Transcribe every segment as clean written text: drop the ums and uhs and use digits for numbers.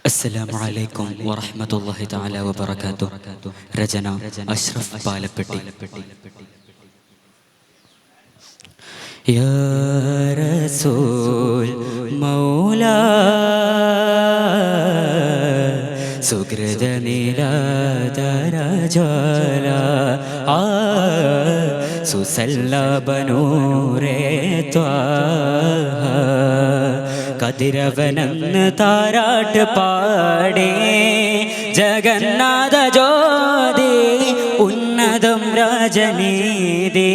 السلام عليكم ورحمة الله تعالى وبركاته. രചന അഷ്റഫ് പാലപ്പെട്ടി. യാ റസൂൽ മൗലാ സുകൃത നീലാദരജാല സുസല്ലബനൂരേ ത്വാഹ കതിരവനെന്ന് താരാട്ട് പാടേ ജഗന്നാഥ ജ്യോതി ഉന്നതം രാജനീതി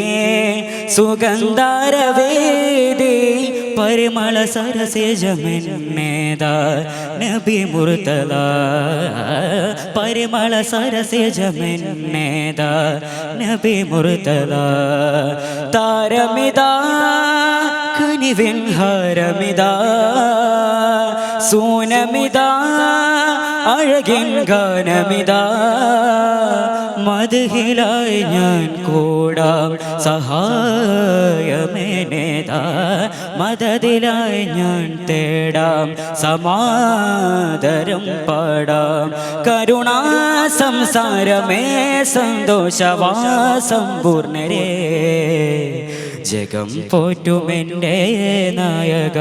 സുഗന്ധാരവേദി പരിമള സരസിജമെന്നേതാ നബി മുർത്തദ പരിമള സരസിജമെന്നേതാ നബി മുർത്തദ താരമിതാ കനിവിൻ ഹാരമിതാ സൂനമിതാ അഴകിൻ ഗാനമിതാ മദ്ഹിലായി ഞാൻ കൂടാം സഹായമേനേതാ മദദിലായി ഞാൻ തേടാം സമാദരം പാടാം കരുണാ സംസാരമേ സന്തോഷവാസം പൂർണ്ണരേ ജഗം പോറ്റുമെൻ്റെ നായക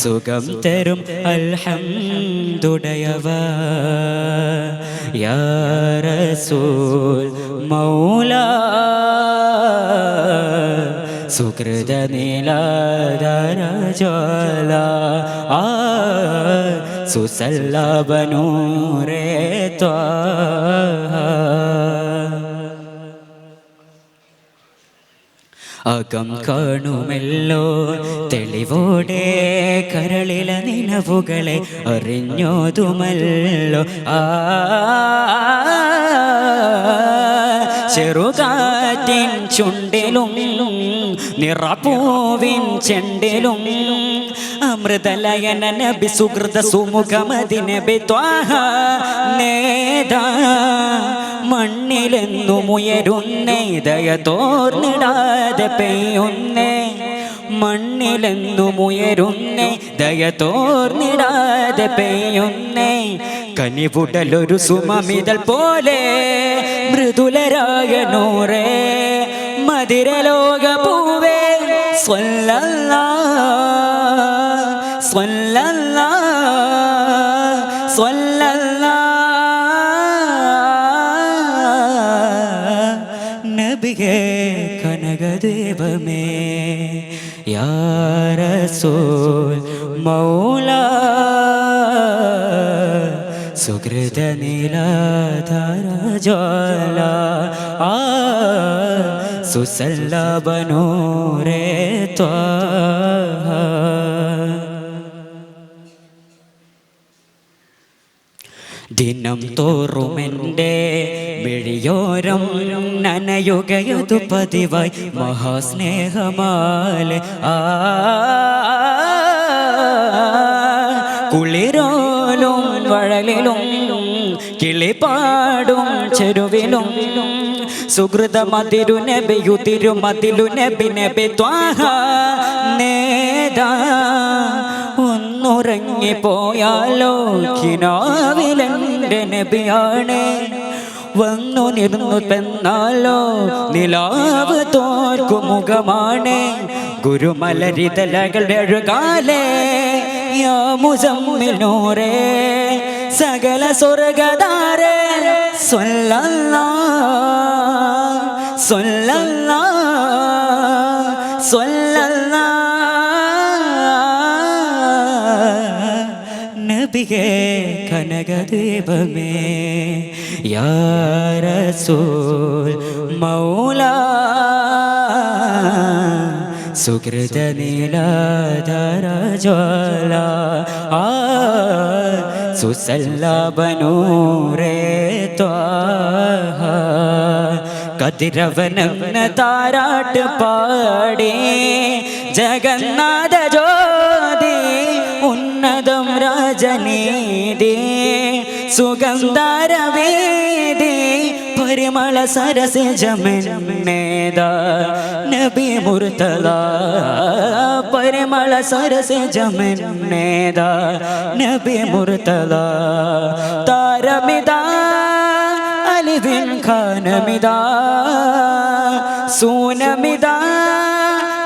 സുഖം തരും അൽഹംദുടയവ യാ റസൂൽ മൗലാ സുകൃത നീലാദരജാല സുസല്ലബനൂരേ ത്വാഹ അകം കാണുമല്ലോ തെളിവോടെ കരളിലെ നിലവുകളെ അറിഞ്ഞോതുമല്ലോ ചെറുകാറ്റിൻ ചുണ്ടിലും നിറപ്പൂവിൻ ചെണ്ടിലും അമൃതലയന നബി സുകൃത സുമുഖമതി നബി ത്വാഹ നേതാ മണ്ണിലെന്നുമുയരുന്നേ ദയ തോർന്നിടാതെ പെയ്യുന്നേ മണ്ണിലെന്നുമുയരുന്നേ ദയ തോർന്നിടാതെ പെയ്യുന്നേ കനിവുടലൊരു സുമമിതൽ പോലെ മൃദുലരായ നൂറേ മധുരലോക പൂവേ സ്വല്ലല്ലാഹ് സ്വല്ലല്ലാഹ് സ്വല്ലല്ലാഹ് നബിയേ കനകദേവമേ യാ റസൂൽ മൗലാ സുകൃത നീലാദരജാല സുസല്ലബനൂരേ ത്വാഹ ദിനം തോറുമെൻ്റെ മിഴിയോരം നനയുകയതു പതിവായി മഹാസ്നേഹമാലെ കുളിരോലും വഴലിലും കിളിപ്പാടും ചെരുവിലും സുഹൃതമതിരു നബിയുതിരു മതിലു നബി നബി ത്വാഹ നേതാ ഒന്നുറങ്ങിപ്പോയാലോ കിനാവിലെൻ്റെ നബിയാണ് വന്നു നിന്നു പെന്നാലോ നിലാവ് തോൽക്കുമുഖമാണ് ഗുരുമലരിതലകളുടെ അഴുകാലേ യാ മുസമ്മിൽ നൂറേ സകല സ്വർഗദാരേ സ്വല്ലല്ലാഹ് സ്വല്ലല്ലാഹ് സ്വല്ലല്ലാഹ് നബിയേ കനകദേവമേ യാ റസൂൽ മൗലാ സുകൃത നീലാദരജാല സുസല്ലബനൂരേ ത്വാഹ കതിരവനെന്ന താരാട്ട് പാടേ ജഗന്നാഥ ജ്യോതി ഉന്നതം രാജനീതി സുഗന്ധാരവേദി പരിമള സരസിജമെന്നേതാ നബി മുർത്തല പരിമള സരസിജമെന്നേതാ നബി മുർത്തല താരമിതാ അലിവിൻ ഖാനമിതാ സൂനമിതാ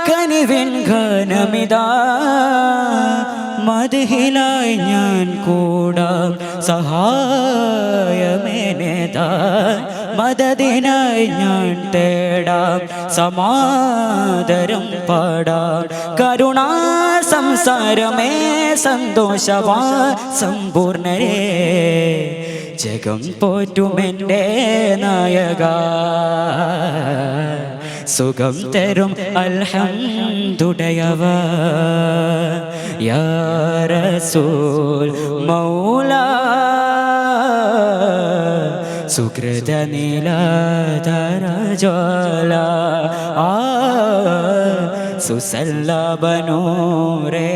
കനിവിൻ ഖാനമിതാ മദ്ഹിലായി ഞാൻ കൂടാം സഹായമേനേതാ മദദിനായി ഞാൻ തേടാം സമാദരം പാടാം കരുണാ സംസാരമേ സന്തോഷവാ സമ്പൂർണരേ ജഗം പോറ്റുമെൻ്റെ നായക സുഖം തരും അൽഹംദുടയവ യാ റസൂൽ മൗല സുകൃത നീലധരജ്വാല സുസല്ലബനൂരേ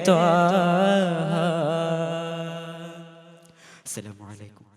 ത്വാഹ. അസ്സലാമു അലൈക്കും.